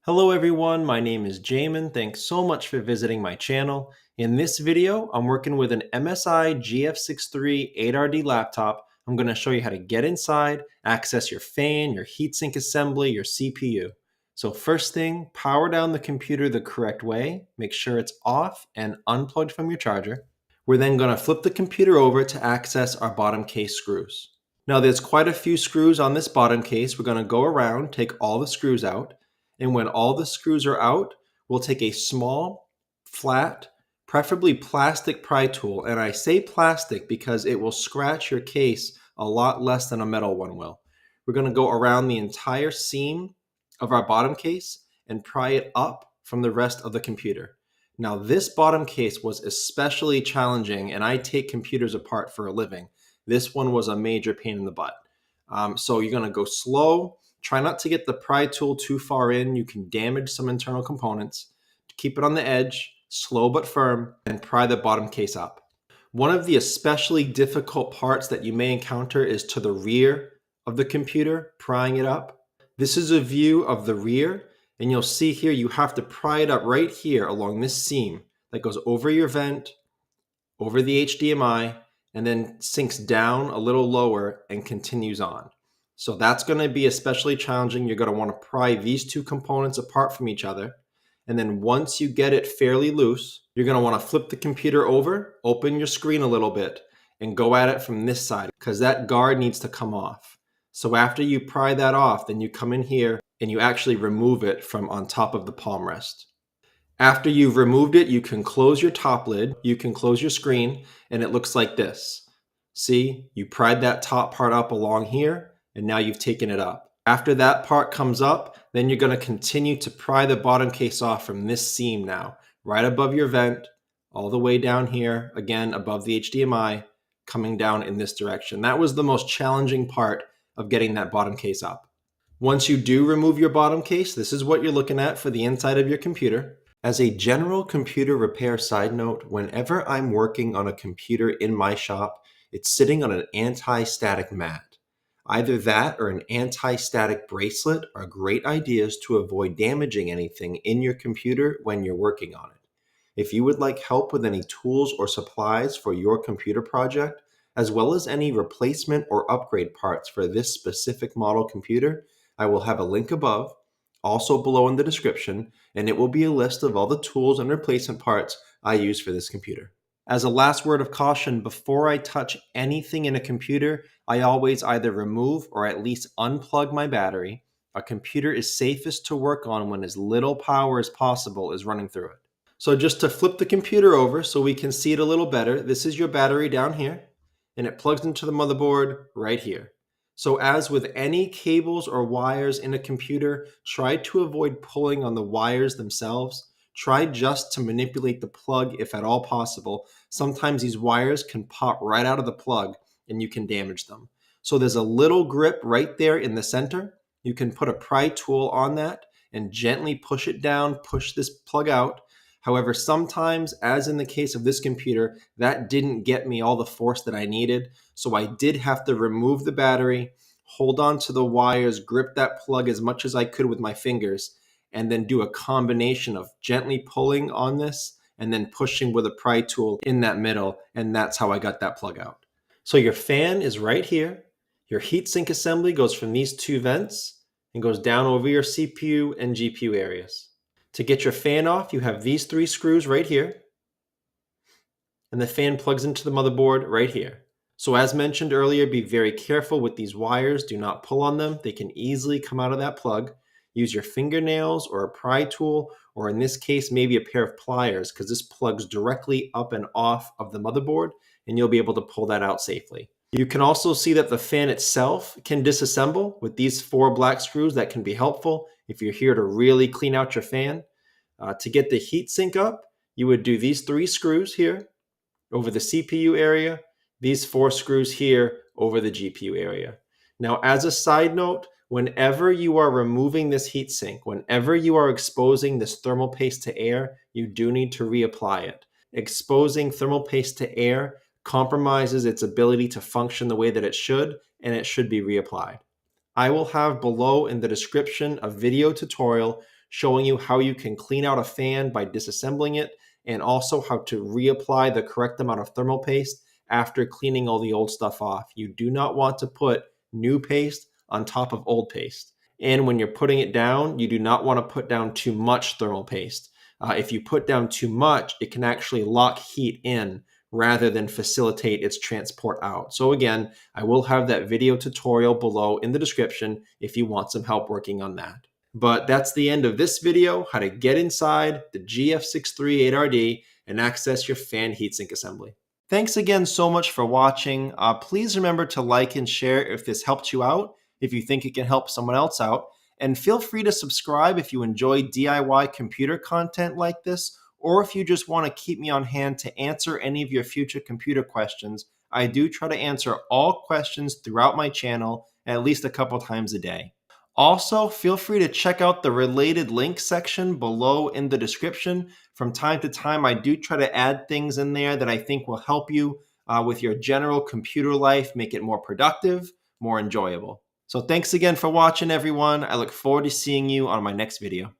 Hello everyone, my name is Jamin. Thanks so much for visiting my channel. In this video, I'm working with an MSI GF63 8RD laptop. I'm going to show you how to get inside, access your fan, your heatsink assembly, your CPU. So first thing, power down the computer the correct way. Make sure it's off and unplugged from your charger. We're then going to flip the computer over to access our bottom case screws. Now there's quite a few screws on this bottom case. We're going to go around, take all the screws out. And when all the screws are out, we'll take a small, flat, preferably plastic pry tool. And I say plastic because it will scratch your case a lot less than a metal one will. We're going to go around the entire seam of our bottom case and pry it up from the rest of the computer. Now, this bottom case was especially challenging, and I take computers apart for a living. This one was a major pain in the butt. So you're going to go slow. Try not to get the pry tool too far in. You can damage some internal components. Keep it on the edge, slow but firm, and pry the bottom case up. One of the especially difficult parts that you may encounter is to the rear of the computer, prying it up. This is a view of the rear, and you'll see here you have to pry it up right here along this seam that goes over your vent, over the HDMI, and then sinks down a little lower and continues on. So that's going to be especially challenging. You're going to want to pry these two components apart from each other. And then once you get it fairly loose, you're going to want to flip the computer over, open your screen a little bit, and go at it from this side because that guard needs to come off. So after you pry that off, then you come in here and you actually remove it from on top of the palm rest. After you've removed it, you can close your top lid, you can close your screen, and it looks like this. See, you pried that top part up along here, and now you've taken it up. After that part comes up, then you're going to continue to pry the bottom case off from this seam now, right above your vent, all the way down here, again above the HDMI, coming down in this direction. That was the most challenging part of getting that bottom case up. Once you do remove your bottom case, this is what you're looking at for the inside of your computer. As a general computer repair side note, whenever I'm working on a computer in my shop, it's sitting on an anti-static mat. Either that or an anti-static bracelet are great ideas to avoid damaging anything in your computer when you're working on it. If you would like help with any tools or supplies for your computer project, as well as any replacement or upgrade parts for this specific model computer, I will have a link above, also below in the description, and it will be a list of all the tools and replacement parts I use for this computer. As a last word of caution, before I touch anything in a computer, I always either remove or at least unplug my battery. A computer is safest to work on when as little power as possible is running through it. So just to flip the computer over so we can see it a little better, this is your battery down here, and it plugs into the motherboard right here. So as with any cables or wires in a computer, try to avoid pulling on the wires themselves. Try just to manipulate the plug if at all possible. Sometimes these wires can pop right out of the plug and you can damage them. So there's a little grip right there in the center. You can put a pry tool on that and gently push it down, push this plug out. However, sometimes, as in the case of this computer, that didn't get me all the force that I needed. So I did have to remove the battery, hold on to the wires, grip that plug as much as I could with my fingers, and then do a combination of gently pulling on this and then pushing with a pry tool in that middle. And that's how I got that plug out. So your fan is right here. Your heatsink assembly goes from these two vents and goes down over your CPU and GPU areas. To get your fan off, you have these three screws right here. And the fan plugs into the motherboard right here. So as mentioned earlier, be very careful with these wires. Do not pull on them. They can easily come out of that plug. Use your fingernails or a pry tool, or in this case, maybe a pair of pliers, because this plugs directly up and off of the motherboard, and you'll be able to pull that out safely. You can also see that the fan itself can disassemble with these 4 black screws. That can be helpful if you're here to really clean out your fan. To get the heatsink up, you would do these 3 screws here over the CPU area, these 4 screws here over the GPU area. Now, as a side note, whenever you are removing this heatsink, whenever you are exposing this thermal paste to air, you do need to reapply it. Exposing thermal paste to air compromises its ability to function the way that it should, and it should be reapplied. I will have below in the description a video tutorial showing you how you can clean out a fan by disassembling it, and also how to reapply the correct amount of thermal paste after cleaning all the old stuff off. You do not want to put new paste on top of old paste. And when you're putting it down, you do not want to put down too much thermal paste. If you put down too much, it can actually lock heat in rather than facilitate its transport out. So again, I will have that video tutorial below in the description if you want some help working on that. But that's the end of this video, how to get inside the GF63 8RD and access your fan heatsink assembly. Thanks again so much for watching. Please remember to like and share if this helped you out, if you think it can help someone else out. And feel free to subscribe if you enjoy DIY computer content like this, or if you just want to keep me on hand to answer any of your future computer questions. I do try to answer all questions throughout my channel at least a couple times a day. Also, feel free to check out the related links section below in the description. From time to time, I do try to add things in there that I think will help you with your general computer life, make it more productive, more enjoyable. So thanks again for watching, everyone. I look forward to seeing you on my next video.